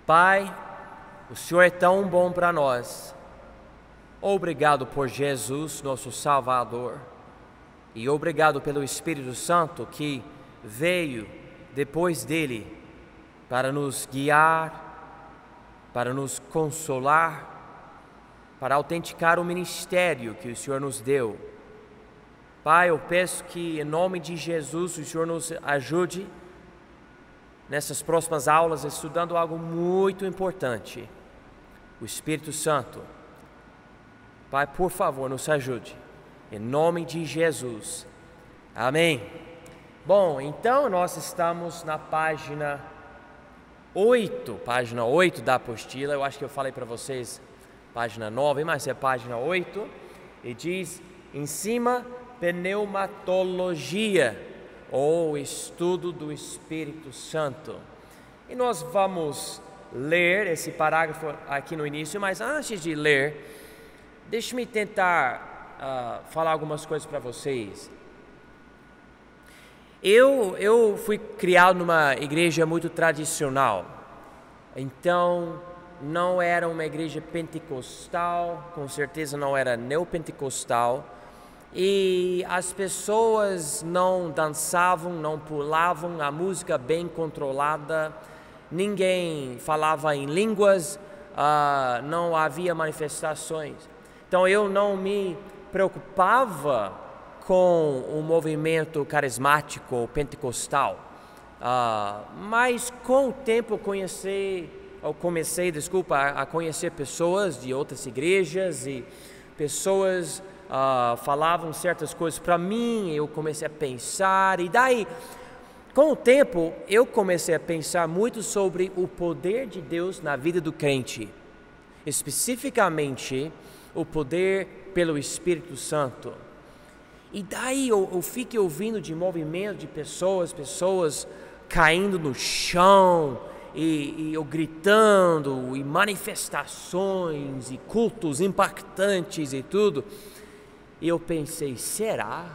Pai, o Senhor é tão bom para nós. Obrigado por Jesus, nosso Salvador. E obrigado pelo Espírito Santo que veio depois dele para nos guiar, para nos consolar, para autenticar o ministério que o Senhor nos deu. Pai, eu peço que em nome de Jesus o Senhor nos ajude nessas próximas aulas estudando algo muito importante, o Espírito Santo. Pai, por favor, nos ajude. Em nome de Jesus. Amém. Bom, então nós estamos na página 8 da apostila. Eu acho que eu falei para vocês página 9, mas é página 8. E diz, em cima, pneumatologia, ou estudo do Espírito Santo. E nós vamos ler esse parágrafo aqui no início, mas antes de ler, deixe-me tentar falar algumas coisas para vocês. Eu fui criado numa igreja muito tradicional, então não era uma igreja pentecostal, com certeza não era neopentecostal, e as pessoas não dançavam, não pulavam, a música bem controlada, ninguém falava em línguas, não havia manifestações. Então eu não me preocupava com o movimento carismático ou pentecostal, mas com o tempo comecei a conhecer pessoas de outras igrejas e pessoas falavam certas coisas para mim, eu comecei a pensar, e daí, com o tempo, eu comecei a pensar muito sobre o poder de Deus na vida do crente, especificamente o poder pelo Espírito Santo. E daí eu fiquei ouvindo de movimento de pessoas caindo no chão, e eu gritando, e manifestações, e cultos impactantes e tudo. E eu pensei, será?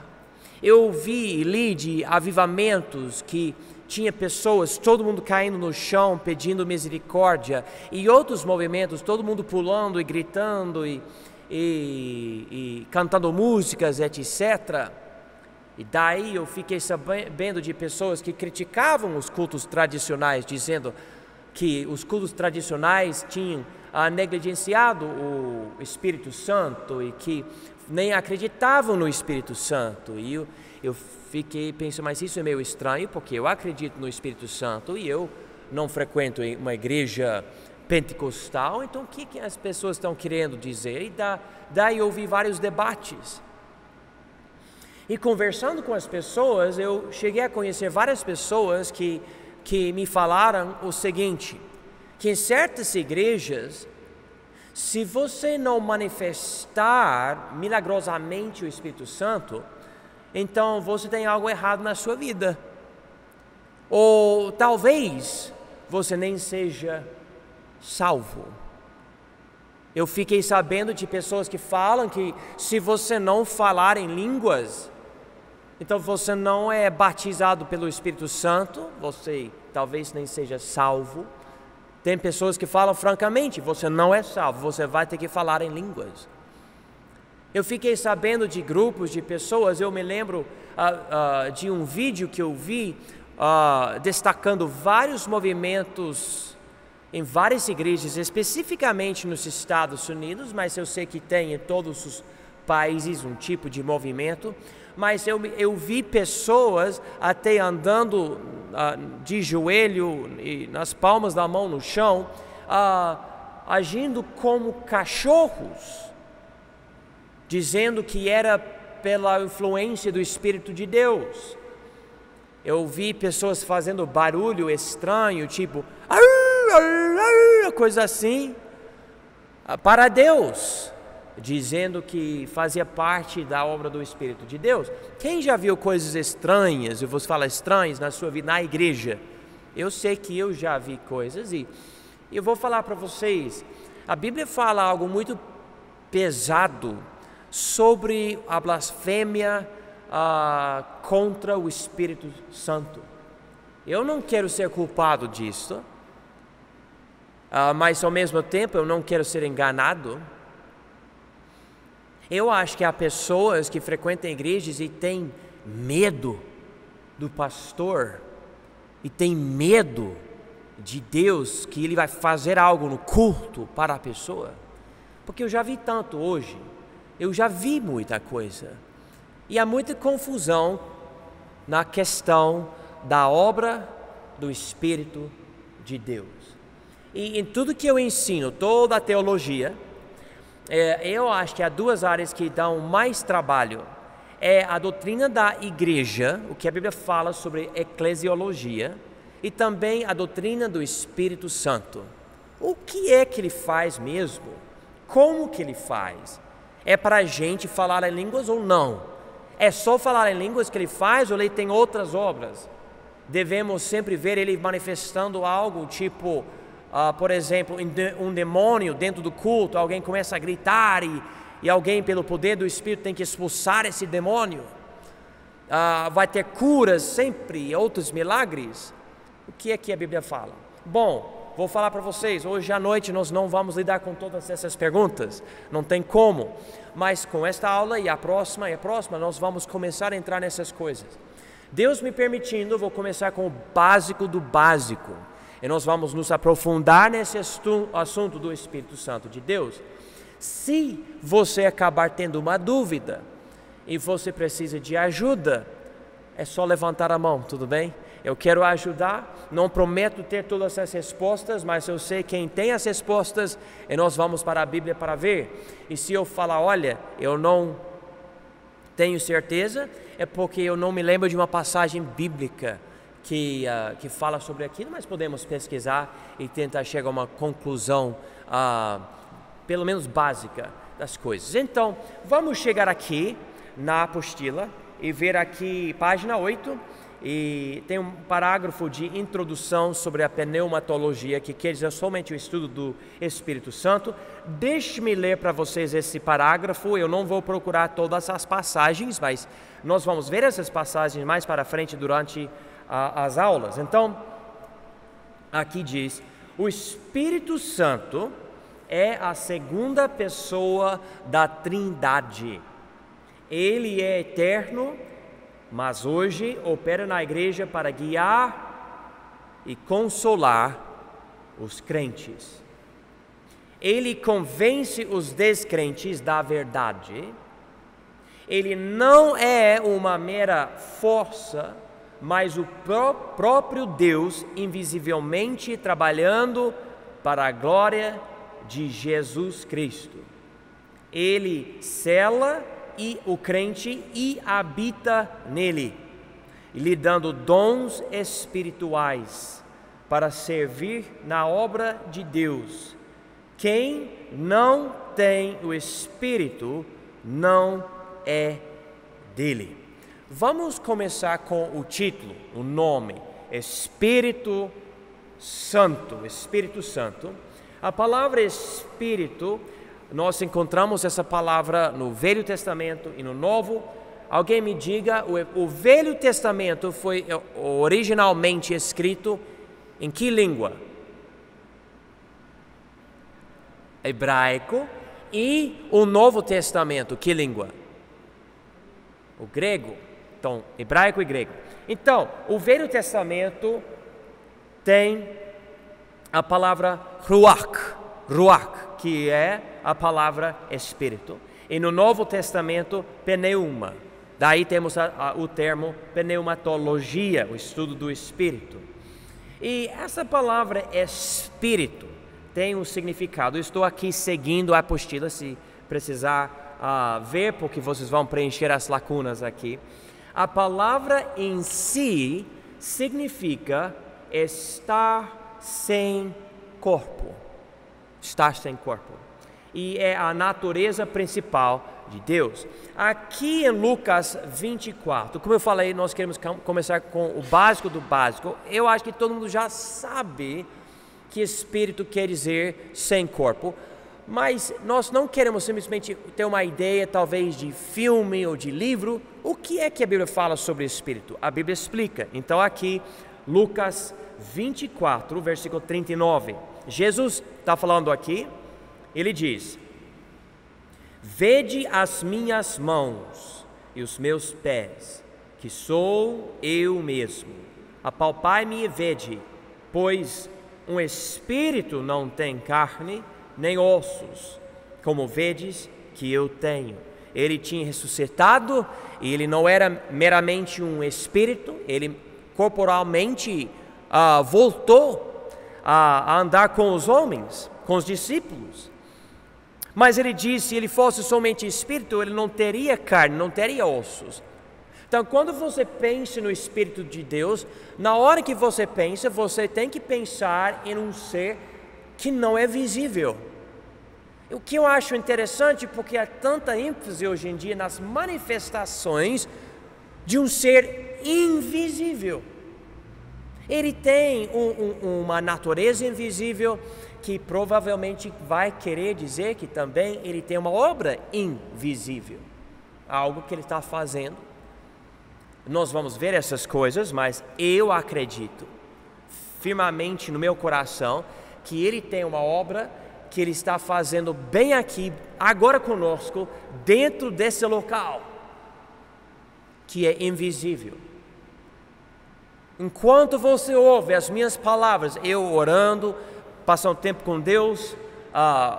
Eu vi e li de avivamentos que tinha pessoas, todo mundo caindo no chão, pedindo misericórdia, e outros movimentos, todo mundo pulando e gritando e cantando músicas, etc. E daí eu fiquei sabendo de pessoas que criticavam os cultos tradicionais, dizendo que os cultos tradicionais tinham negligenciado o Espírito Santo e que nem acreditavam no Espírito Santo. E eu fiquei pensando, mas isso é meio estranho, porque eu acredito no Espírito Santo e eu não frequento uma igreja pentecostal, então o que as pessoas estão querendo dizer? E daí eu ouvi vários debates. E conversando com as pessoas, eu cheguei a conhecer várias pessoas que me falaram o seguinte, que em certas igrejas, se você não manifestar milagrosamente o Espírito Santo, então você tem algo errado na sua vida. Ou talvez você nem seja salvo. Eu fiquei sabendo de pessoas que falam que se você não falar em línguas, então você não é batizado pelo Espírito Santo, você talvez nem seja salvo. Tem pessoas que falam francamente, você não é salvo, você vai ter que falar em línguas. Eu fiquei sabendo de grupos de pessoas, eu me lembro de um vídeo que eu vi destacando vários movimentos em várias igrejas, especificamente nos Estados Unidos, mas eu sei que tem em todos os países um tipo de movimento, mas eu vi pessoas até andando de joelho e nas palmas da mão no chão, agindo como cachorros, dizendo que era pela influência do Espírito de Deus. Eu vi pessoas fazendo barulho estranho, tipo coisa assim, para Deus, dizendo que fazia parte da obra do Espírito de Deus. Quem já viu coisas estranhas, eu vou falar estranhas na sua vida, na igreja? Eu sei que eu já vi coisas e eu vou falar para vocês, a Bíblia fala algo muito pesado sobre a blasfêmia contra o Espírito Santo. Eu não quero ser culpado disso, mas ao mesmo tempo eu não quero ser enganado. Eu acho que há pessoas que frequentam igrejas e têm medo do pastor, e têm medo de Deus, que Ele vai fazer algo no culto para a pessoa. Porque eu já vi tanto hoje, eu já vi muita coisa, e há muita confusão na questão da obra do Espírito de Deus. E em tudo que eu ensino, toda a teologia, eu acho que há duas áreas que dão mais trabalho. É a doutrina da igreja, o que a Bíblia fala sobre eclesiologia, e também a doutrina do Espírito Santo. O que é que ele faz mesmo? Como que ele faz? É para a gente falar em línguas ou não? É só falar em línguas que ele faz ou ele tem outras obras? Devemos sempre ver ele manifestando algo tipo, por exemplo, um demônio dentro do culto, alguém começa a gritar e alguém pelo poder do Espírito tem que expulsar esse demônio. Vai ter curas sempre, outros milagres. O que é que a Bíblia fala? Bom, vou falar para vocês, hoje à noite nós não vamos lidar com todas essas perguntas, não tem como, mas com esta aula e a próxima nós vamos começar a entrar nessas coisas. Deus me permitindo, vou começar com o básico do básico, e nós vamos nos aprofundar nesse assunto do Espírito Santo de Deus. Se você acabar tendo uma dúvida e você precisa de ajuda, é só levantar a mão, tudo bem? Eu quero ajudar, não prometo ter todas as respostas, mas eu sei quem tem as respostas e nós vamos para a Bíblia para ver. E se eu falar, olha, eu não tenho certeza, é porque eu não me lembro de uma passagem bíblica que fala sobre aquilo, mas podemos pesquisar e tentar chegar a uma conclusão, pelo menos básica das coisas. Então, vamos chegar aqui na apostila e ver aqui página 8, e tem um parágrafo de introdução sobre a pneumatologia, que quer dizer somente o estudo do Espírito Santo. Deixe-me ler para vocês esse parágrafo. Eu não vou procurar todas as passagens, mas nós vamos ver essas passagens mais para frente durante as aulas. Então, aqui diz: o Espírito Santo é a segunda pessoa da Trindade. Ele é eterno, mas hoje opera na igreja para guiar e consolar os crentes. Ele convence os descrentes da verdade. Ele não é uma mera força, mas o próprio Deus invisivelmente trabalhando para a glória de Jesus Cristo. Ele sela o crente e habita nele, lhe dando dons espirituais para servir na obra de Deus. Quem não tem o Espírito não é dele. Vamos começar com o título, o nome, Espírito Santo. Espírito Santo. A palavra Espírito, nós encontramos essa palavra no Velho Testamento e no Novo. Alguém me diga, o Velho Testamento foi originalmente escrito em que língua? Hebraico. E o Novo Testamento, que língua? O grego. Então, hebraico e grego. Então, o Velho Testamento tem a palavra ruach, que é a palavra Espírito. E no Novo Testamento, pneuma. Daí temos o termo pneumatologia, o estudo do Espírito. E essa palavra Espírito tem um significado. Eu estou aqui seguindo a apostila, se precisar ver, porque vocês vão preencher as lacunas aqui. A palavra em si significa estar sem corpo. Estar sem corpo. E é a natureza principal de Deus. Aqui em Lucas 24, como eu falei, nós queremos começar com o básico do básico. Eu acho que todo mundo já sabe que Espírito quer dizer sem corpo, mas nós não queremos simplesmente ter uma ideia, talvez, de filme ou de livro. O que é que a Bíblia fala sobre Espírito? A Bíblia explica. Então aqui, Lucas 24, versículo 39. Jesus está falando aqui, ele diz: vede as minhas mãos e os meus pés, que sou eu mesmo. Apalpai-me e vede, pois um espírito não tem carne nem ossos, como vedes que eu tenho. Ele tinha ressuscitado e ele não era meramente um espírito, ele corporalmente voltou a andar com os homens, com os discípulos. Mas ele disse, se ele fosse somente espírito, ele não teria carne, não teria ossos. Então, quando você pensa no Espírito de Deus, na hora que você pensa, você tem que pensar em um ser que não é visível. O que eu acho interessante, porque há tanta ênfase hoje em dia nas manifestações de um ser invisível. Ele tem uma natureza invisível que provavelmente vai querer dizer que também ele tem uma obra invisível. Algo que ele está fazendo. Nós vamos ver essas coisas, mas eu acredito firmemente no meu coração que ele tem uma obra que ele está fazendo bem aqui, agora conosco, dentro desse local, que é invisível. Enquanto você ouve as minhas palavras, eu orando, passando tempo com Deus,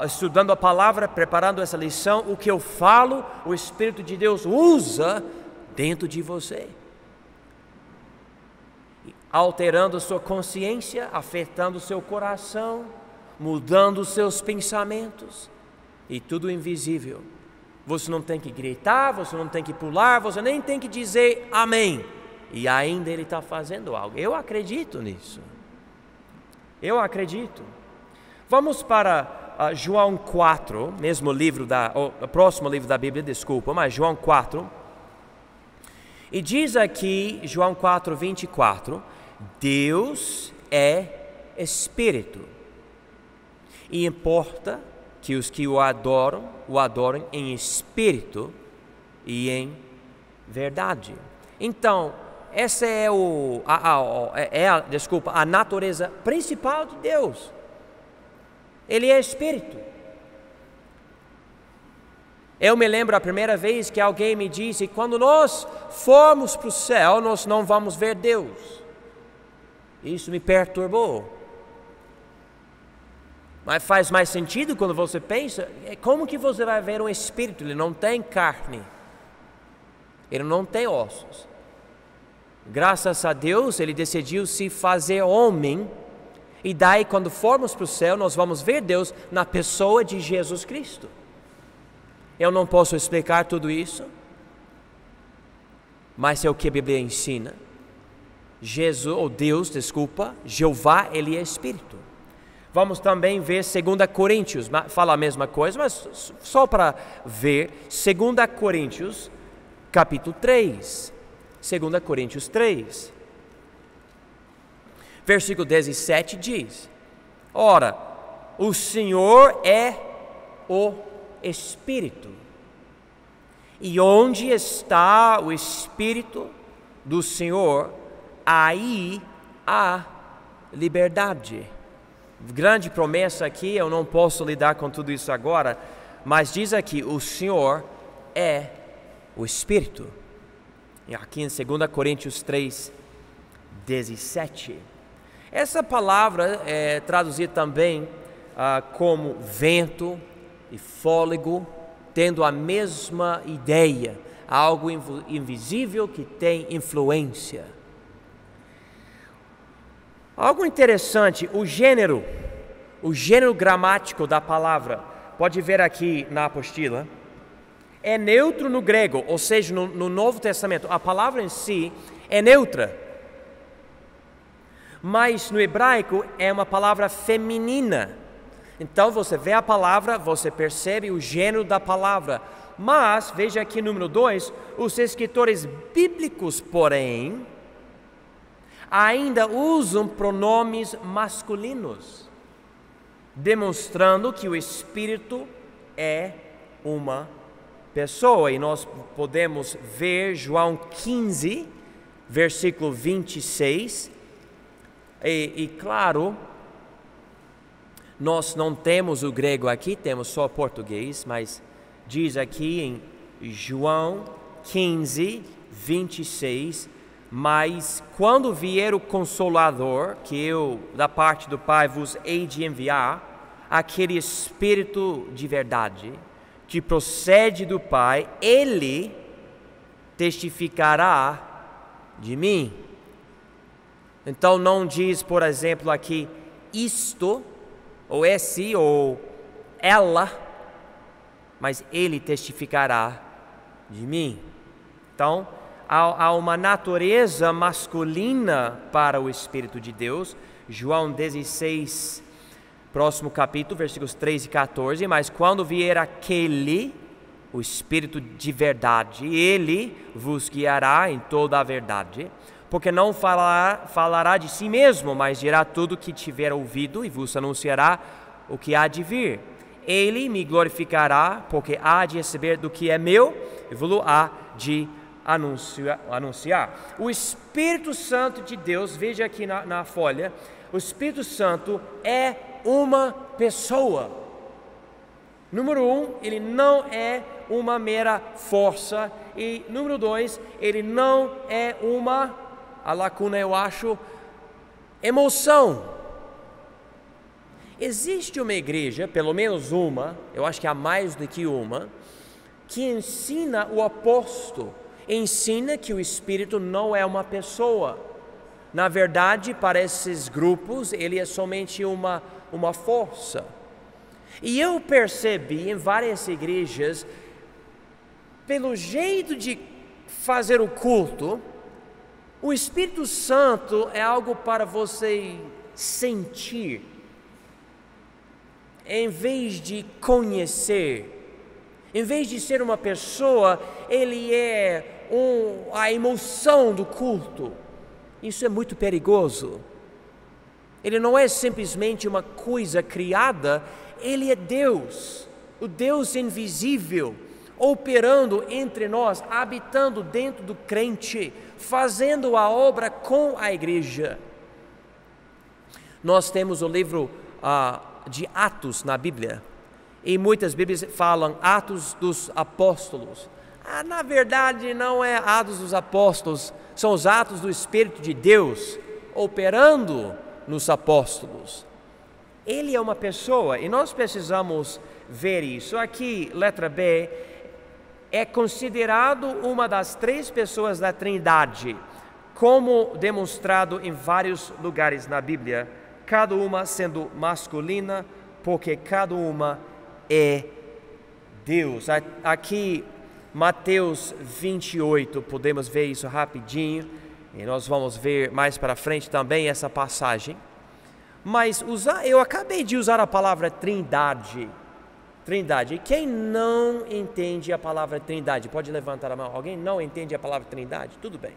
estudando a palavra, preparando essa lição, o que eu falo, o Espírito de Deus usa dentro de você, alterando sua consciência, afetando seu coração, mudando os seus pensamentos, e tudo invisível. Você não tem que gritar, você não tem que pular, você nem tem que dizer amém, e ainda ele está fazendo algo. Eu acredito nisso, eu acredito. Vamos para João 4, mesmo livro o próximo livro da Bíblia, desculpa, mas João 4, e diz aqui, João 4, 24, Deus é Espírito, e importa que os que o adorem em espírito e em verdade. Então, essa é a natureza principal de Deus. Ele é Espírito. Eu me lembro a primeira vez que alguém me disse, quando nós formos para o céu, nós não vamos ver Deus. Isso me perturbou. Mas faz mais sentido quando você pensa, como que você vai ver um Espírito? Ele não tem carne, ele não tem ossos. Graças a Deus, ele decidiu se fazer homem, e daí quando formos para o céu, nós vamos ver Deus na pessoa de Jesus Cristo. Eu não posso explicar tudo isso, mas é o que a Bíblia ensina. Jeová, ele é Espírito. Vamos também ver 2 Coríntios, fala a mesma coisa, mas só para ver, 2 Coríntios, capítulo 3, 2 Coríntios 3, versículo 17 diz, ora, o Senhor é o Espírito, e onde está o Espírito do Senhor, aí há liberdade. Grande promessa aqui, eu não posso lidar com tudo isso agora, mas diz aqui, o Senhor é o Espírito. E aqui em 2 Coríntios 3, 17. Essa palavra é traduzida também como vento e fôlego, tendo a mesma ideia, algo invisível que tem influência. Algo interessante, o gênero gramático da palavra, pode ver aqui na apostila, é neutro no grego, ou seja, no Novo Testamento, a palavra em si é neutra, mas no hebraico é uma palavra feminina. Então você vê a palavra, você percebe o gênero da palavra, mas veja aqui número 2, os escritores bíblicos, porém, ainda usam pronomes masculinos, demonstrando que o Espírito é uma pessoa. E nós podemos ver João 15, versículo 26, E claro, nós não temos o grego aqui, temos só português, mas diz aqui em João 15, 26, mas quando vier o Consolador, que eu, da parte do Pai, vos hei de enviar, aquele Espírito de verdade, que procede do Pai, Ele testificará de mim. Então não diz, por exemplo, aqui, isto, ou esse, ou ela, mas Ele testificará de mim. Então, há uma natureza masculina para o Espírito de Deus. João 16, próximo capítulo, versículos 13 e 14. Mas quando vier aquele, o Espírito de verdade, Ele vos guiará em toda a verdade, porque não falará de si mesmo, mas dirá tudo o que tiver ouvido e vos anunciará o que há de vir. Ele me glorificará, porque há de receber do que é meu e vos há de anunciar. O Espírito Santo de Deus, veja aqui na folha, o Espírito Santo é uma pessoa. Número 1, ele não é uma mera força. E número 2, ele não é a lacuna, eu acho, emoção. Existe uma igreja, pelo menos uma, eu acho que há mais do que uma, que ensina o oposto. Ensina que o Espírito não é uma pessoa. Na verdade, para esses grupos, ele é somente uma força. E eu percebi em várias igrejas, pelo jeito de fazer o culto, o Espírito Santo é algo para você sentir, em vez de conhecer. Em vez de ser uma pessoa, ele é a emoção do culto. Isso é muito perigoso. Ele não é simplesmente uma coisa criada, ele é Deus, o Deus invisível, operando entre nós, habitando dentro do crente, fazendo a obra com a igreja. Nós temos o livro de Atos na Bíblia. E muitas Bíblias falam Atos dos Apóstolos. Na verdade, não é Atos dos Apóstolos, são os atos do Espírito de Deus operando nos apóstolos. Ele é uma pessoa e nós precisamos ver isso. Aqui, letra B, é considerado uma das 3 pessoas da Trindade, como demonstrado em vários lugares na Bíblia, cada uma sendo masculina, porque cada uma é Deus. Aqui, Mateus 28, podemos ver isso rapidinho, e nós vamos ver mais para frente também essa passagem. Mas eu acabei de usar a palavra trindade. Trindade. E quem não entende a palavra trindade? Pode levantar a mão. Alguém não entende a palavra trindade? Tudo bem.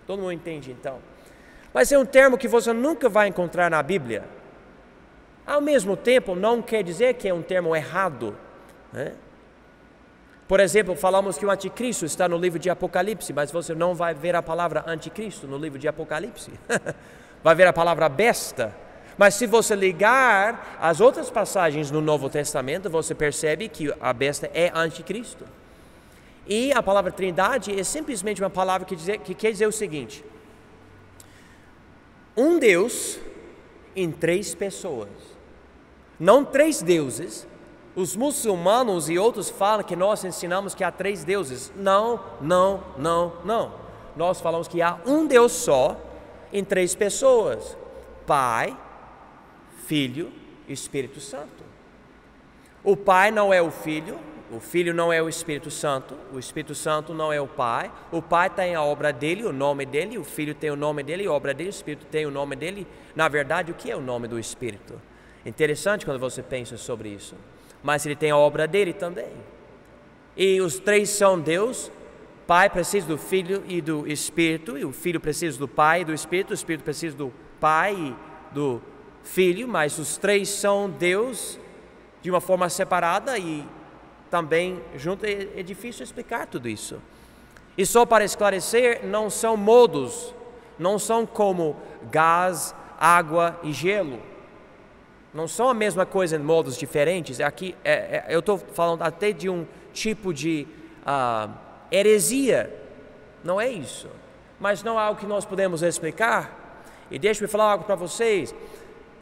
Todo mundo entende então. Mas é um termo que você nunca vai encontrar na Bíblia. Ao mesmo tempo, não quer dizer que é um termo errado, né? Por exemplo, falamos que o anticristo está no livro de Apocalipse, mas você não vai ver a palavra anticristo no livro de Apocalipse. Vai ver a palavra besta. Mas se você ligar as outras passagens no Novo Testamento, você percebe que a besta é anticristo. E a palavra trindade é simplesmente uma palavra que quer dizer o seguinte: um Deus em 3 pessoas. Não 3 deuses. Os muçulmanos e outros falam que nós ensinamos que há 3 deuses. Não. Nós falamos que há um Deus só em 3 pessoas: Pai, Filho e Espírito Santo. O Pai não é o Filho não é o Espírito Santo não é o Pai tem a obra dele, o nome dele, o Filho tem o nome dele, a obra dele, o Espírito tem o nome dele. Na verdade, o que é o nome do Espírito? Interessante quando você pensa sobre isso. Mas ele tem a obra dele também. E os 3 são Deus. Pai precisa do Filho e do Espírito, e o Filho precisa do Pai e do Espírito, o Espírito precisa do Pai e do Filho, mas os 3 são Deus de uma forma separada e também junto. É difícil explicar tudo isso. E só para esclarecer, não são modos, não são como gás, água e gelo. Não são a mesma coisa em modos diferentes. Aqui eu estou falando até de um tipo de heresia. Não é isso. Mas não é algo que nós podemos explicar. E deixa-me falar algo para vocês.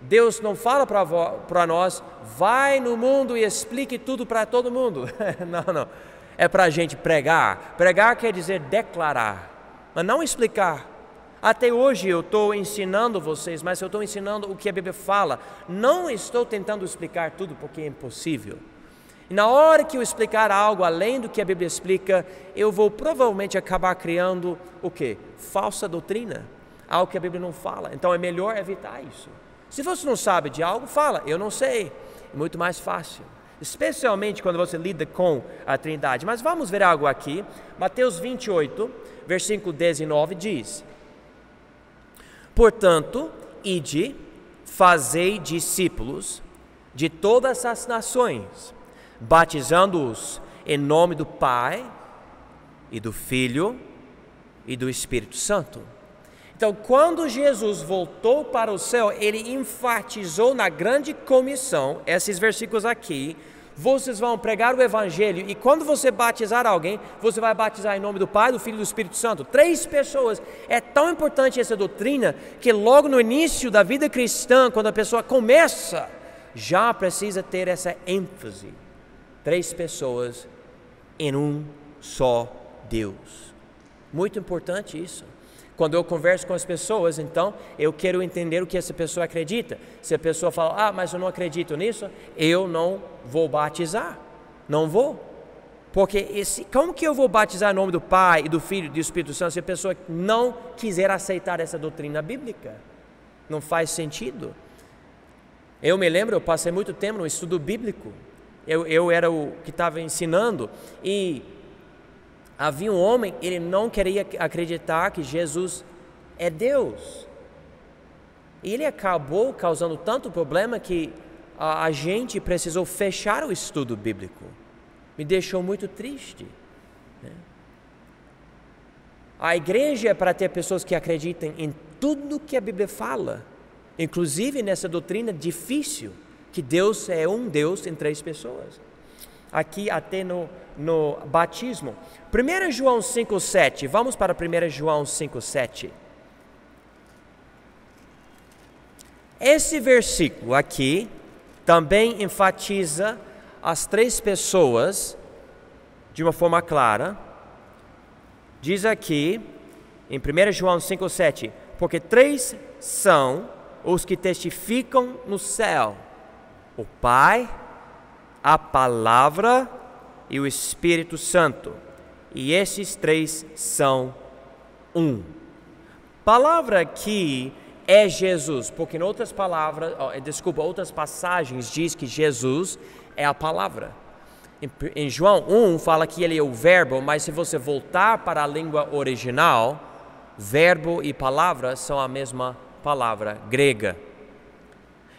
Deus não fala para nós, vai no mundo e explique tudo para todo mundo. Não. É para a gente pregar. Pregar quer dizer declarar, mas não explicar. Até hoje eu estou ensinando vocês, mas eu estou ensinando o que a Bíblia fala. Não estou tentando explicar tudo, porque é impossível. E na hora que eu explicar algo além do que a Bíblia explica, eu vou provavelmente acabar criando o quê? Falsa doutrina. Algo que a Bíblia não fala. Então é melhor evitar isso. Se você não sabe de algo, fala, eu não sei. É muito mais fácil. Especialmente quando você lida com a Trindade. Mas vamos ver algo aqui. Mateus 28, versículo 19 diz: portanto, ide, fazei discípulos de todas as nações, batizando-os em nome do Pai, e do Filho, e do Espírito Santo. Então, quando Jesus voltou para o céu, ele enfatizou na grande comissão, esses versículos aqui: vocês vão pregar o Evangelho, e quando você batizar alguém, você vai batizar em nome do Pai, do Filho e do Espírito Santo. 3 pessoas. É tão importante essa doutrina, que logo no início da vida cristã, quando a pessoa começa, já precisa ter essa ênfase. 3 pessoas em um só Deus. Muito importante isso. Quando eu converso com as pessoas, então, eu quero entender o que essa pessoa acredita. Se a pessoa fala, mas eu não acredito nisso, eu não vou batizar. Não vou. Porque como que eu vou batizar em nome do Pai, e do Filho e do Espírito Santo, se a pessoa não quiser aceitar essa doutrina bíblica? Não faz sentido. Eu me lembro, eu passei muito tempo no estudo bíblico. Eu era o que estava ensinando, e havia um homem, ele não queria acreditar que Jesus é Deus. E ele acabou causando tanto problema que a gente precisou fechar o estudo bíblico. Me deixou muito triste. A igreja é para ter pessoas que acreditem em tudo que a Bíblia fala, inclusive nessa doutrina difícil, que Deus é um Deus em 3 pessoas. Aqui até no batismo. 1 João 5,7. Vamos para 1 João 5,7. Esse versículo aqui também enfatiza as 3 pessoas de uma forma clara. Diz aqui em 1 João 5,7: porque 3 são os que testificam no céu: o Pai, a Palavra e o Espírito Santo, e esses 3 são um. Palavra aqui é Jesus, porque em outras outras passagens diz que Jesus é a palavra. Em João 1 fala que ele é o verbo, mas se você voltar para a língua original, verbo e palavra são a mesma palavra grega.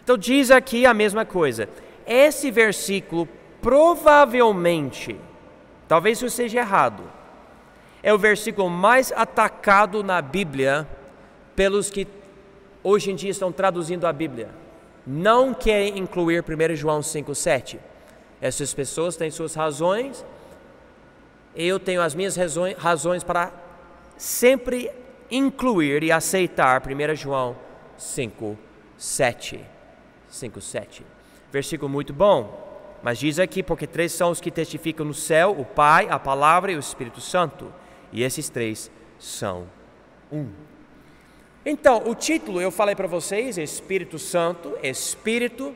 Então diz aqui a mesma coisa. Esse versículo provavelmente, talvez isso seja errado, é o versículo mais atacado na Bíblia pelos que hoje em dia estão traduzindo a Bíblia. Não querem incluir 1 João 5,7. Essas pessoas têm suas razões, eu tenho as minhas razões para sempre incluir e aceitar 1 João 5,7. Versículo muito bom, mas diz aqui: porque 3 são os que testificam no céu: o Pai, a Palavra e o Espírito Santo, e esses 3 são um. Então, o título eu falei para vocês, Espírito Santo. Espírito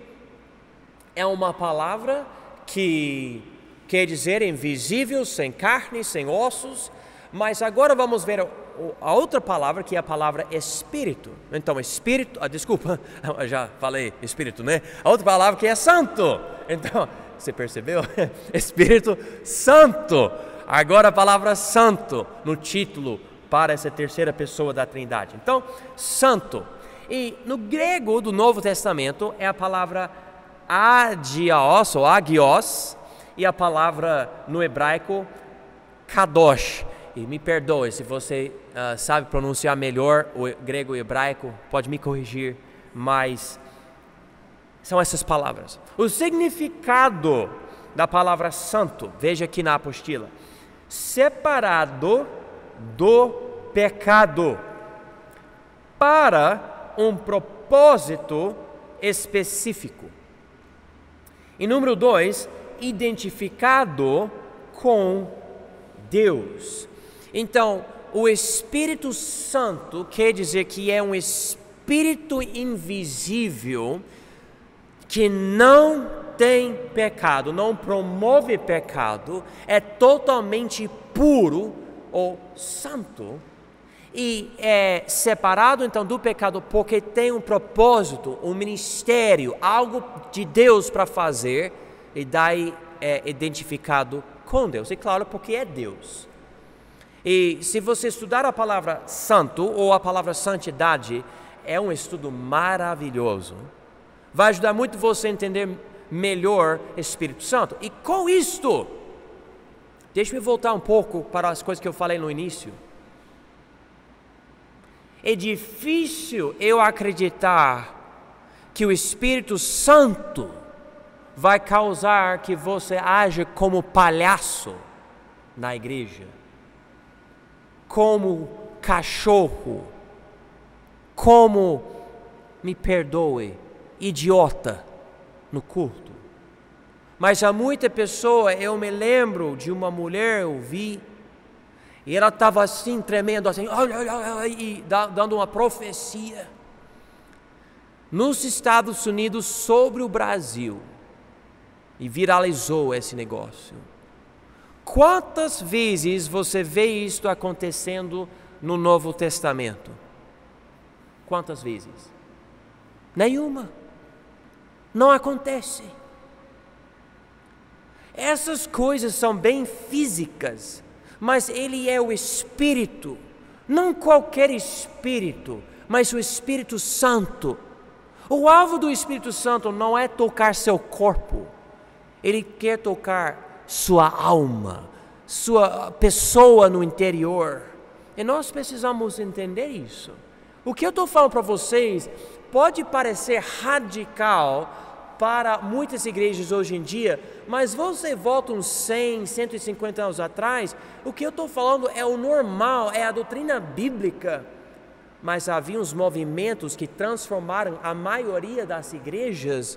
é uma palavra que quer dizer invisível, sem carne, sem ossos, mas agora vamos ver a outra palavra, que é a palavra Espírito. Então, Espírito, desculpa, já falei Espírito, né? A outra palavra que é Santo. Então, você percebeu? Espírito Santo. Agora a palavra Santo no título para essa terceira pessoa da Trindade. Então, Santo. E no grego do Novo Testamento é a palavra agios ou agios, e a palavra no hebraico kadosh. E me perdoe se você sabe pronunciar melhor o grego e o hebraico, pode me corrigir mas são essas palavras. O significado da palavra santo, veja aqui na apostila: separado do pecado, para um propósito específico. E número 2, identificado com Deus. Então, o Espírito Santo quer dizer que é um Espírito invisível que não tem pecado, não promove pecado, é totalmente puro ou santo e é separado então do pecado porque tem um propósito, um ministério, algo de Deus para fazer, e daí é identificado com Deus, e claro, porque é Deus. E se você estudar a palavra santo ou a palavra santidade, é um estudo maravilhoso. Vai ajudar muito você a entender melhor Espírito Santo. E com isto, deixe-me voltar um pouco para as coisas que eu falei no início. É difícil eu acreditar que o Espírito Santo vai causar que você haja como palhaço na igreja, como cachorro, como, me perdoe, idiota no culto. Mas há muita pessoa, eu me lembro de uma mulher, eu vi, e ela estava assim, tremendo, assim, e dando uma profecia nos Estados Unidos sobre o Brasil, e viralizou esse negócio. Quantas vezes você vê isto acontecendo no Novo Testamento? Quantas vezes? Nenhuma. Não acontece. Essas coisas são bem físicas, mas ele é o Espírito, não qualquer Espírito, mas o Espírito Santo. O alvo do Espírito Santo não é tocar seu corpo, ele quer tocar sua alma, sua pessoa no interior, e nós precisamos entender isso. O que eu estou falando para vocês pode parecer radical para muitas igrejas hoje em dia, mas você volta uns 100, 150 anos atrás, o que eu estou falando é o normal, é a doutrina bíblica. Mas havia uns movimentos que transformaram a maioria das igrejas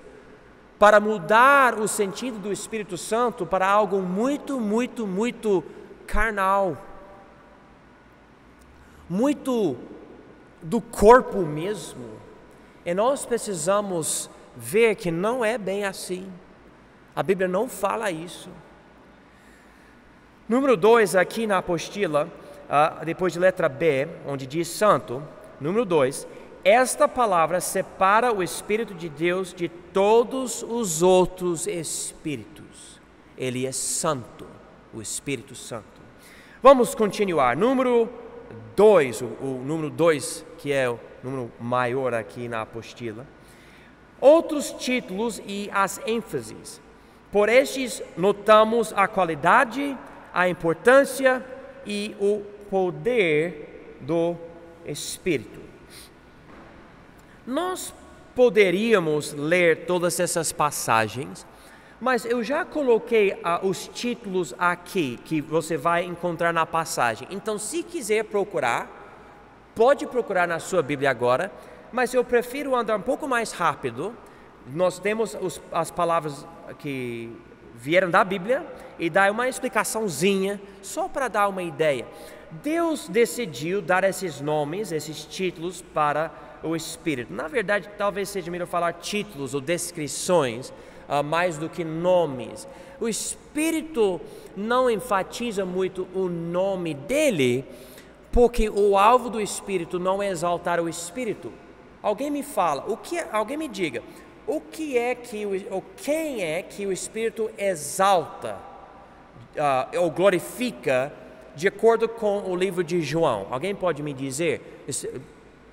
para mudar o sentido do Espírito Santo para algo muito, muito, muito carnal, muito do corpo mesmo. E nós precisamos ver que não é bem assim. A Bíblia não fala isso. Número 2 aqui na apostila, depois de letra B, onde diz santo, número 2, esta palavra separa o Espírito de Deus de todos os outros espíritos. Ele é santo, o Espírito Santo. Vamos continuar. Número 2, o número 2, que é o número maior aqui na apostila. Outros títulos e as ênfases. Por estes notamos a qualidade, a importância e o poder do Espírito. Nós poderíamos ler todas essas passagens, mas eu já coloquei os títulos aqui que você vai encontrar na passagem. Então, se quiser procurar, pode procurar na sua Bíblia agora, mas eu prefiro andar um pouco mais rápido. Nós temos as palavras que vieram da Bíblia e dar uma explicaçãozinha, só para dar uma ideia. Deus decidiu dar esses nomes, esses títulos para o Espírito. Na verdade, talvez seja melhor falar títulos ou descrições, mais do que nomes. O Espírito não enfatiza muito o nome dele, porque o alvo do Espírito não é exaltar o Espírito. Alguém me fala, alguém me diga, quem é que o Espírito exalta ou glorifica de acordo com o livro de João? Alguém pode me dizer?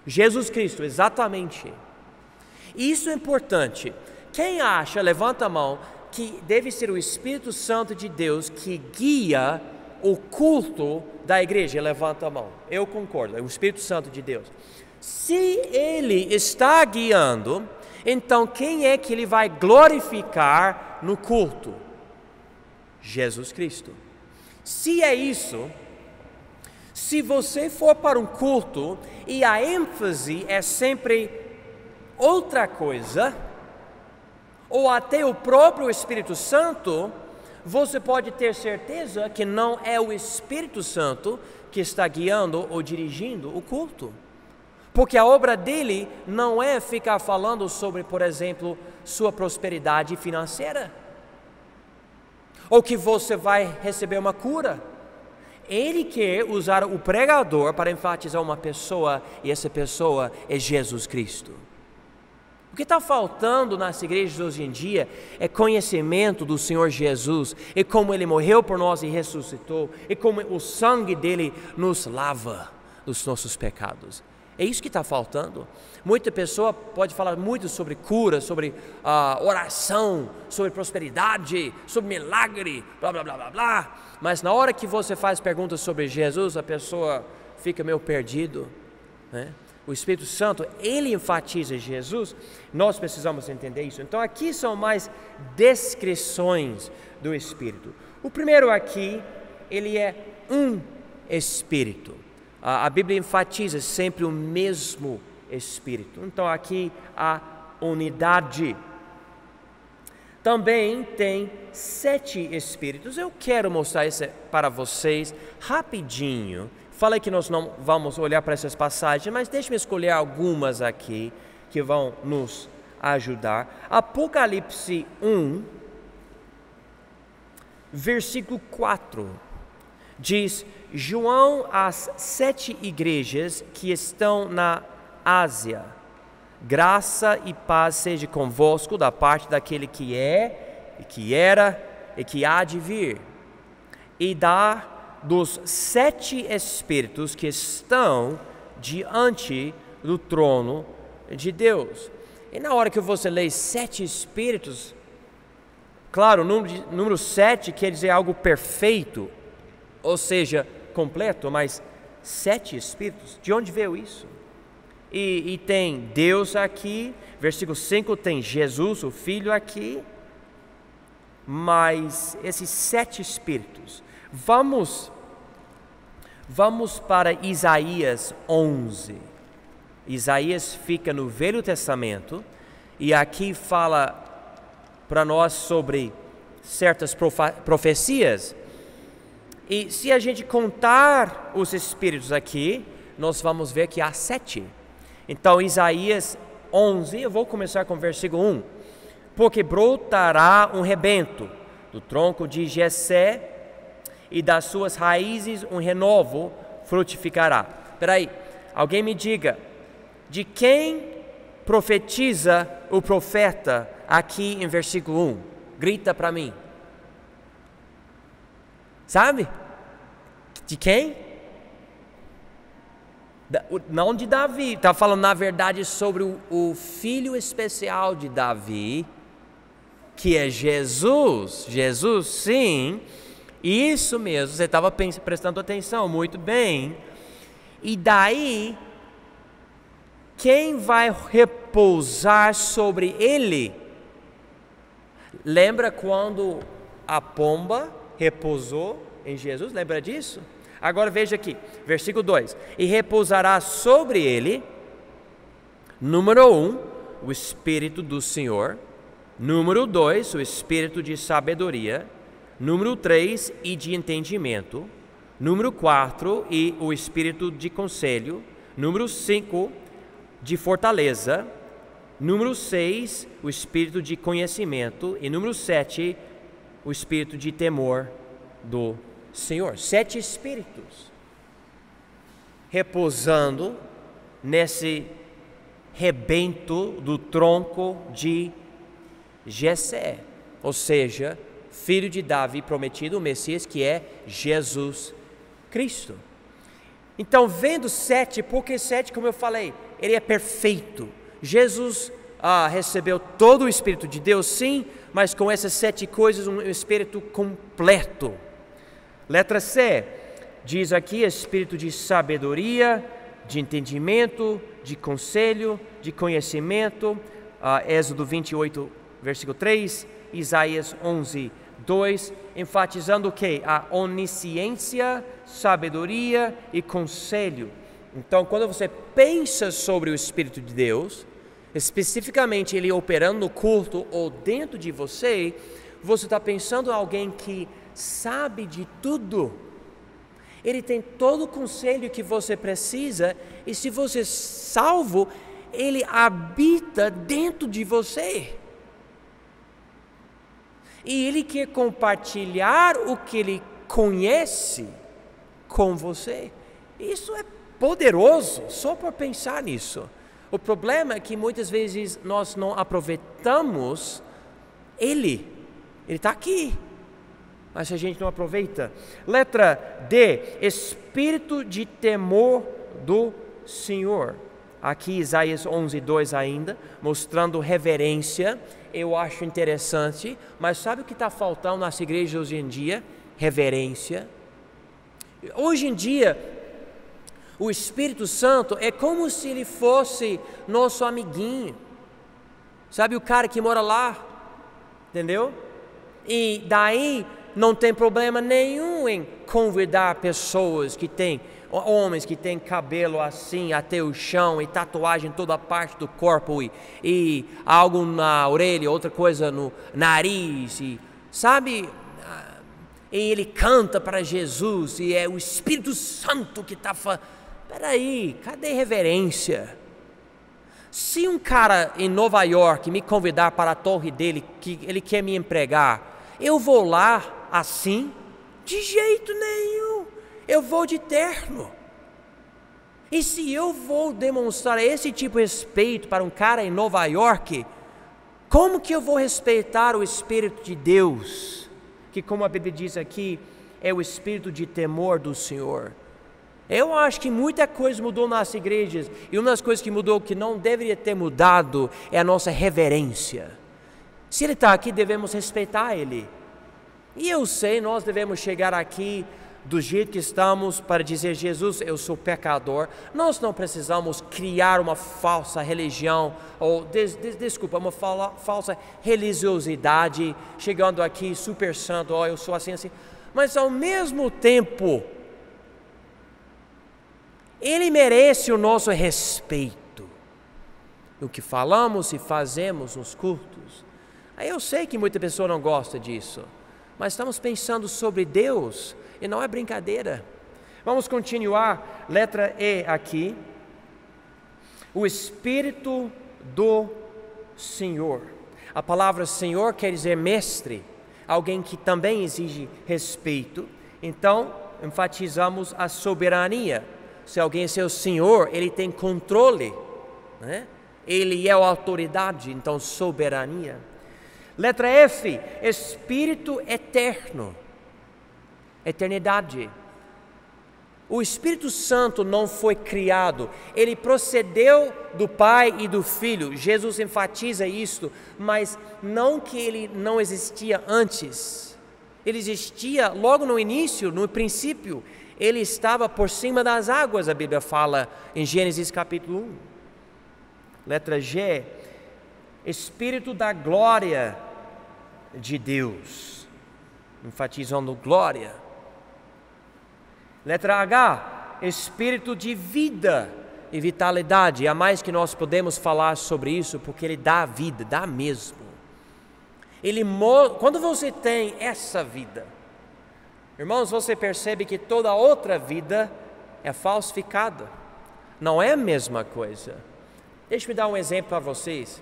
Jesus Cristo, exatamente. Isso é importante. Quem acha, levanta a mão, que deve ser o Espírito Santo de Deus que guia o culto da igreja? Levanta a mão. Eu concordo, é o Espírito Santo de Deus. Se Ele está guiando, então quem é que Ele vai glorificar no culto? Jesus Cristo. Se é isso, se você for para um culto e a ênfase é sempre outra coisa, ou até o próprio Espírito Santo, você pode ter certeza que não é o Espírito Santo que está guiando ou dirigindo o culto. Porque a obra dele não é ficar falando sobre, por exemplo, sua prosperidade financeira, ou que você vai receber uma cura. Ele quer usar o pregador para enfatizar uma pessoa, e essa pessoa é Jesus Cristo. O que está faltando nas igrejas hoje em dia é conhecimento do Senhor Jesus, e como Ele morreu por nós e ressuscitou, e como o sangue dele nos lava dos nossos pecados. É isso que está faltando. Muita pessoa pode falar muito sobre cura, sobre oração, sobre prosperidade, sobre milagre, blá, blá, blá, blá, blá. Mas na hora que você faz perguntas sobre Jesus, a pessoa fica meio perdido, né? O Espírito Santo, Ele enfatiza Jesus, nós precisamos entender isso. Então aqui são mais descrições do Espírito. O primeiro aqui, ele é um Espírito. A Bíblia enfatiza sempre o mesmo Espírito. Então aqui a unidade. Também tem 7 Espíritos. Eu quero mostrar isso para vocês rapidinho. Falei que nós não vamos olhar para essas passagens, mas deixe-me escolher algumas aqui que vão nos ajudar. Apocalipse 1, versículo 4, diz: João às 7 igrejas que estão na Ásia, graça e paz seja convosco da parte daquele que é, e que era, e que há de vir, e dos 7 Espíritos que estão diante do trono de Deus. E na hora que você lê 7 Espíritos, claro, o número 7 quer dizer algo perfeito, ou seja, completo, mas 7 Espíritos, de onde veio isso? E tem Deus aqui, versículo 5 tem Jesus, o Filho aqui, mas esses 7 Espíritos. Vamos para Isaías 11. Isaías fica no Velho Testamento e aqui fala para nós sobre certas profecias. E se a gente contar os Espíritos aqui, nós vamos ver que há 7. Então Isaías 11, eu vou começar com o versículo 1. Porque brotará um rebento do tronco de Jessé, e das suas raízes um renovo frutificará. Espera aí, alguém me diga, de quem profetiza o profeta aqui em versículo 1? Grita para mim. Sabe? De quem? Não de Davi, está falando na verdade sobre o filho especial de Davi, que é Jesus. Jesus, sim. Isso mesmo, você estava prestando atenção, muito bem. E daí, quem vai repousar sobre ele? Lembra quando a pomba repousou em Jesus? Lembra disso? Agora veja aqui, versículo 2. E repousará sobre ele, número 1, o Espírito do Senhor. Número 2, o Espírito de sabedoria. Número 3, e de entendimento. Número 4, e o espírito de conselho. Número 5, de fortaleza. Número 6, o espírito de conhecimento. E número 7, o espírito de temor do Senhor. 7 espíritos repousando nesse rebento do tronco de Jessé, ou seja, filho de Davi prometido, o Messias, que é Jesus Cristo. Então, vendo 7, porque 7, como eu falei, ele é perfeito. Jesus recebeu todo o Espírito de Deus, sim, mas com essas 7 coisas, um Espírito completo. Letra C, diz aqui, Espírito de sabedoria, de entendimento, de conselho, de conhecimento. Êxodo 28, versículo 3, Isaías 11, 2, enfatizando o quê? A onisciência, sabedoria e conselho. Então, quando você pensa sobre o Espírito de Deus, especificamente Ele operando no culto ou dentro de você, você está pensando em alguém que sabe de tudo. Ele tem todo o conselho que você precisa, e se você é salvo, Ele habita dentro de você. E Ele quer compartilhar o que Ele conhece com você. Isso é poderoso, só por pensar nisso. O problema é que muitas vezes nós não aproveitamos Ele está aqui, mas a gente não aproveita. Letra D, espírito de temor do Senhor. Aqui Isaías 11, 2 ainda, mostrando reverência. Eu acho interessante, mas sabe o que está faltando nas igrejas hoje em dia? Reverência. Hoje em dia, o Espírito Santo é como se ele fosse nosso amiguinho. Sabe o cara que mora lá? Entendeu? E daí não tem problema nenhum em convidar pessoas que têm, homens que têm cabelo assim até o chão e tatuagem em toda a parte do corpo e algo na orelha, outra coisa no nariz, e sabe? E ele canta para Jesus e é o Espírito Santo que está falando. Peraí, cadê reverência? Se um cara em Nova York me convidar para a torre dele, que ele quer me empregar, eu vou lá assim? De jeito nenhum. Eu vou de terno. E se eu vou demonstrar esse tipo de respeito para um cara em Nova York, como que eu vou respeitar o Espírito de Deus? Que, como a Bíblia diz aqui, é o Espírito de temor do Senhor. Eu acho que muita coisa mudou nas igrejas, e uma das coisas que mudou, que não deveria ter mudado, é a nossa reverência. Se Ele está aqui, devemos respeitar Ele. E eu sei, nós devemos chegar aqui do jeito que estamos para dizer: Jesus, eu sou pecador. Nós não precisamos criar uma falsa religião, ou uma falsa religiosidade, chegando aqui super santo, eu sou assim, assim. Mas ao mesmo tempo, Ele merece o nosso respeito, o que falamos e fazemos nos cultos. Aí eu sei que muita pessoa não gosta disso, mas estamos pensando sobre Deus e não é brincadeira. Vamos continuar, letra E aqui. O Espírito do Senhor. A palavra Senhor quer dizer mestre, alguém que também exige respeito. Então, enfatizamos a soberania. Se alguém é seu senhor, ele tem controle, né? Ele é a autoridade, então soberania. Letra F, Espírito eterno, eternidade. O Espírito Santo não foi criado, ele procedeu do Pai e do Filho. Jesus enfatiza isto, mas não que ele não existia antes. Ele existia logo no início, no princípio. Ele estava por cima das águas, a Bíblia fala em Gênesis capítulo 1. Letra G, Espírito da glória de Deus, enfatizando glória. Letra H, Espírito de vida e vitalidade. Há mais que nós podemos falar sobre isso, porque Ele dá vida, dá mesmo. Quando você tem essa vida, irmãos, você percebe que toda outra vida é falsificada. Não é a mesma coisa. Deixa eu dar um exemplo para vocês.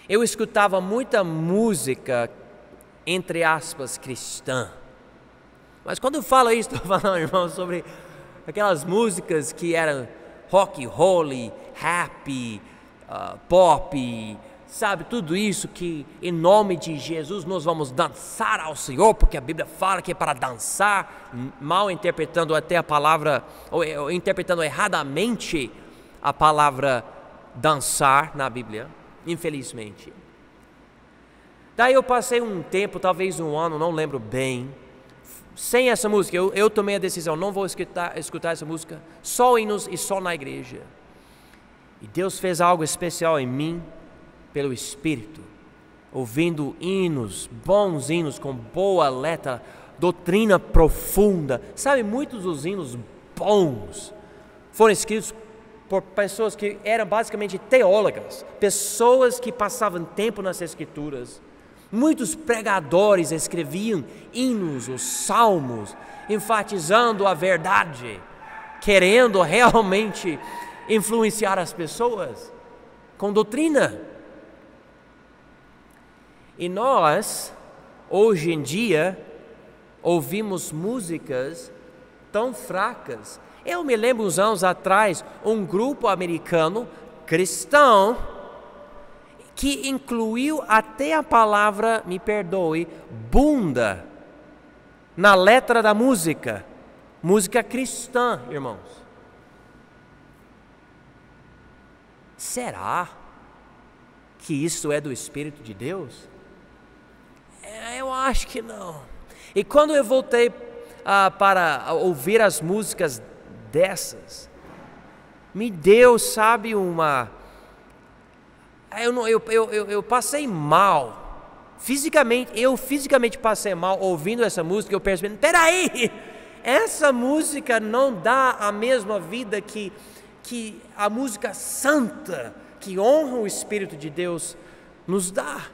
Eu escutava muita música, entre aspas, cristã. Mas quando eu falo isso, estou falando, irmãos, sobre aquelas músicas que eram rock, roll, happy, pop, sabe, tudo isso que em nome de Jesus nós vamos dançar ao Senhor, porque a Bíblia fala que é para dançar, mal interpretando até a palavra, ou interpretando erradamente a palavra dançar na Bíblia, infelizmente. Daí eu passei um tempo, talvez um ano, não lembro bem, sem essa música, eu tomei a decisão, não vou escutar essa música, só hinos e só na igreja. E Deus fez algo especial em mim, pelo Espírito, ouvindo hinos, bons hinos, com boa letra, doutrina profunda. Sabe, muitos dos hinos bons foram escritos por pessoas que eram basicamente teólogas, pessoas que passavam tempo nas Escrituras. Muitos pregadores escreviam hinos, os salmos, enfatizando a verdade, querendo realmente influenciar as pessoas com doutrina. E nós, hoje em dia, ouvimos músicas tão fracas. Eu me lembro uns anos atrás, um grupo americano cristão que incluiu até a palavra, me perdoe, bunda, na letra da música. Música cristã, irmãos. Será que isso é do Espírito de Deus? Eu acho que não. E quando eu voltei para ouvir as músicas dessas, me deu, sabe, uma... Eu passei mal. Eu fisicamente passei mal ouvindo essa música. Eu percebi, peraí, essa música não dá a mesma vida que a música santa, que honra o Espírito de Deus, nos dá.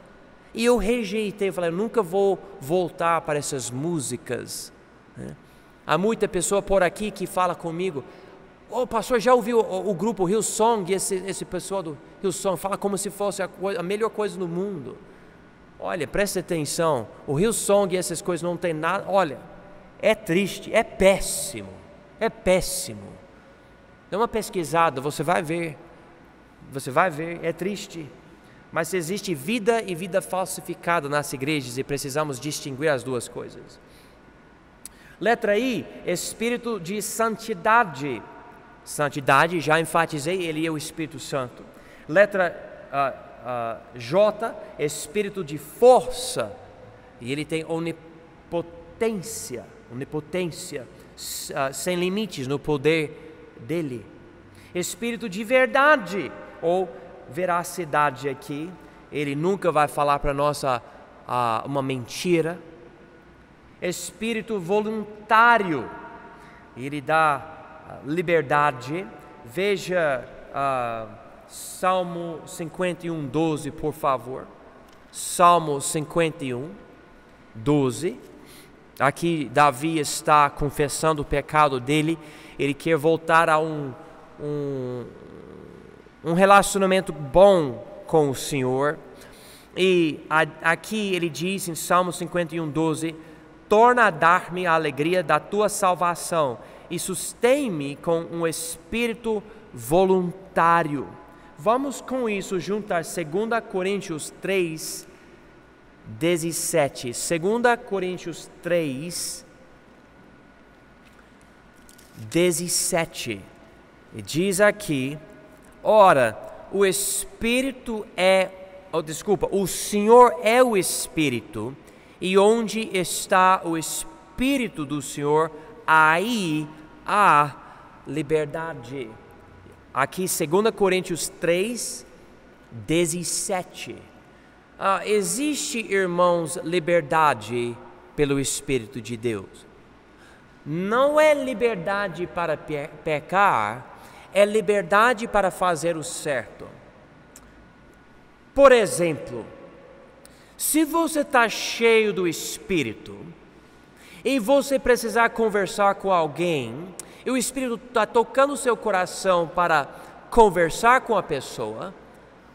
E eu rejeitei, eu falei, eu nunca vou voltar para essas músicas. Há muita pessoa por aqui que fala comigo, pastor, já ouviu o grupo Hillsong? Esse pessoal do Hillsong fala como se fosse a melhor coisa no mundo. Olha, preste atenção, o Hillsong e essas coisas não tem nada, olha, é triste, é péssimo, dá uma pesquisada, você vai ver, é triste. Mas existe vida e vida falsificada nas igrejas e precisamos distinguir as duas coisas. Letra I, espírito de santidade. Santidade, já enfatizei, ele é o Espírito Santo. Letra J, espírito de força. E ele tem onipotência, sem limites no poder dele. Espírito de verdade, ou veracidade aqui, ele nunca vai falar para nós uma mentira. Espírito voluntário, ele dá liberdade. Veja Salmo 51, 12, por favor. Salmo 51, 12. Aqui Davi está confessando o pecado dele. Ele quer voltar a um relacionamento bom com o Senhor. E aqui ele diz em Salmo 51, 12: torna a dar-me a alegria da tua salvação e sustém-me com um espírito voluntário. Vamos com isso juntar 2 Coríntios 3, 17. 2 Coríntios 3, 17. E diz aqui: ora, o Senhor é o Espírito, e onde está o Espírito do Senhor, aí há liberdade. Aqui 2 Coríntios 3, 17. Existe, irmãos, liberdade pelo Espírito de Deus. Não é liberdade para pecar, é liberdade para fazer o certo. Por exemplo, se você está cheio do Espírito e você precisar conversar com alguém, e o Espírito está tocando o seu coração para conversar com a pessoa,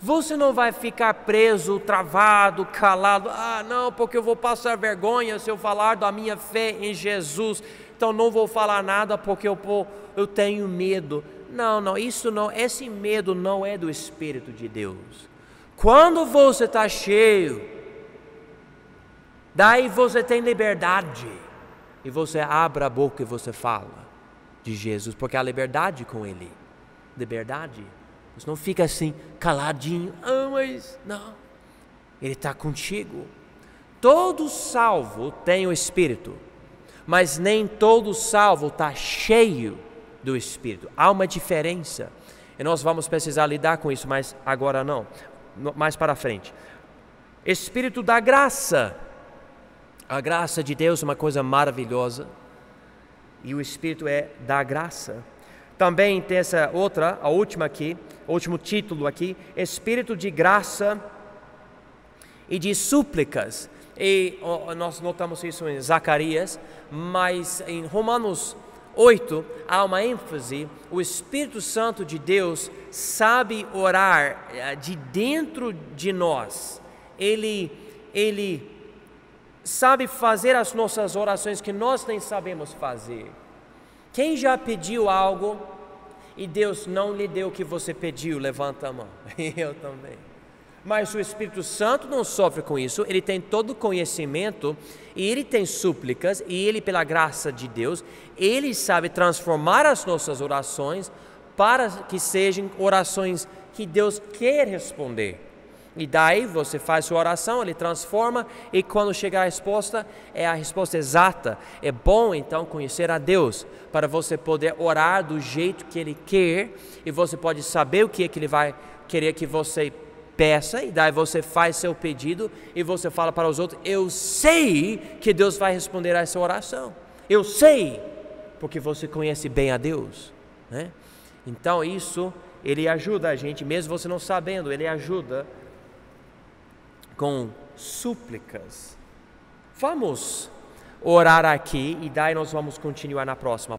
você não vai ficar preso, travado, calado. Não, porque eu vou passar vergonha se eu falar da minha fé em Jesus, então não vou falar nada porque eu tenho medo. Não, esse medo não é do Espírito de Deus. Quando você está cheio, daí você tem liberdade, e você abre a boca e você fala de Jesus, porque há liberdade com Ele. Liberdade. Você não fica assim, caladinho. Mas não. Ele está contigo. Todo salvo tem o Espírito. mas nem todo salvo está cheio do Espírito. Há uma diferença. E nós vamos precisar lidar com isso, mas agora não. Mais para frente. Espírito da graça. A graça de Deus é uma coisa maravilhosa. E o Espírito é da graça. Também tem essa outra, a última aqui, o último título aqui, Espírito de graça e de súplicas. E nós notamos isso em Zacarias, mas em Romanos 8 há uma ênfase. O Espírito Santo de Deus sabe orar de dentro de nós. Ele sabe fazer as nossas orações que nós nem sabemos fazer. Quem já pediu algo e Deus não lhe deu o que você pediu? Levanta a mão. Eu também. Mas o Espírito Santo não sofre com isso. Ele tem todo o conhecimento e ele tem súplicas, e ele, pela graça de Deus, ele sabe transformar as nossas orações para que sejam orações que Deus quer responder. E daí você faz sua oração, ele transforma, e quando chegar a resposta, é a resposta exata. É bom então conhecer a Deus, para você poder orar do jeito que Ele quer, e você pode saber o que é que Ele vai querer que você peça, e daí você faz seu pedido, e você fala para os outros: eu sei que Deus vai responder a essa oração. Eu sei, porque você conhece bem a Deus, né? Então isso, Ele ajuda a gente, mesmo você não sabendo, Ele ajuda com súplicas. Vamos orar aqui e daí nós vamos continuar na próxima.